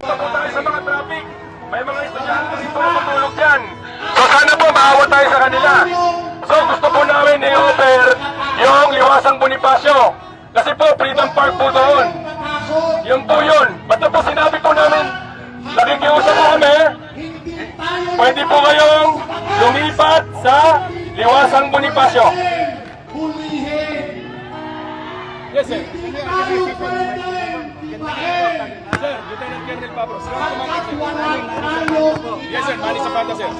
Tapos tayo sa mga traffic. May mga estudyante dito na matulog dyan. So sana po maawa tayo sa kanila. So gusto po namin i-offer yung Liwasang Bonifacio. Kasi po Freedom Park po doon. Yung po yun. Basta po sinabi po namin, nakikiusap po kami, pwede po kayong lumipat sa Liwasang Bonifacio. Yes, sir. Sir, Lieutenant Colonel Pablo. Yes, sir. Mani Zapata, sir.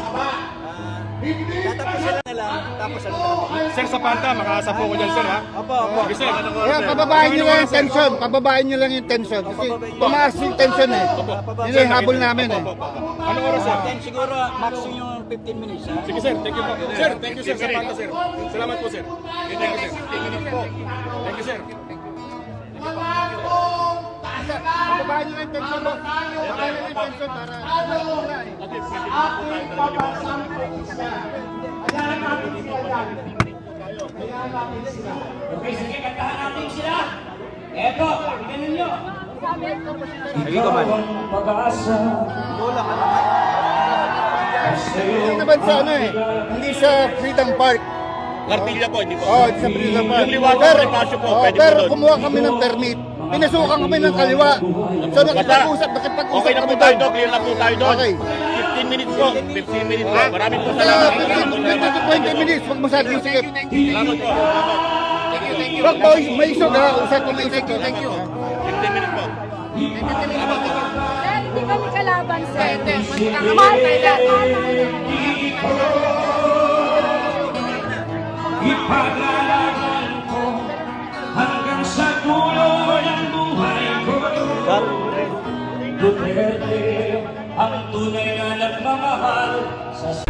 Tatapos sila na lang, tapos ano na lang. Sir Zapata, makaasa po ko dyan, sir, ha? Opo, opo. Sige, sir. Kaya pababain nyo lang yung tension. Pababain nyo lang yung tension. Kasi tumaas yung tension eh. Yun yung habol namin eh. Ano oras, sir? Then siguro maximum yung 15 minutes. Ha? Sige, sir. Thank you po. Sir, thank you, sir. Zapata, sir. Salamat po, sir. Thank you, sir. Thank you, sir. Pababain nyo lang yung tension. Pababain nyo lang yung tension para Okay, sige, kantahan natin sila. Eto, pakinggan ninyo. Sige ko man. hindi naman sa ano eh. Hindi sa Freedom Park. Cartilla po, hindi po. Oh, sa Freedom Park. Yung Liwasang Bonifacio po, pwede po pero doon. kumuha kami ng permit. Pinasukan kami ng kaliwa. So nakipag-usap Okay na po kami tayo doon. doon. Clear na po tayo doon. Okay. 15 minutes po. 15 minutes po. Maraming po salamat. Maraming po salamat. 20 minutes, huwag masyadong sikip. Salamat po. Wag po, may isog ha. Usap ko may isog. Thank you. 15 minutes po. Sir, hindi kami kalaban, sir. Magkakamahal tayo. Ipaglalaban ko hanggang sa dulo ng buhay ko. Duterte ang tunay na nagmamahal sa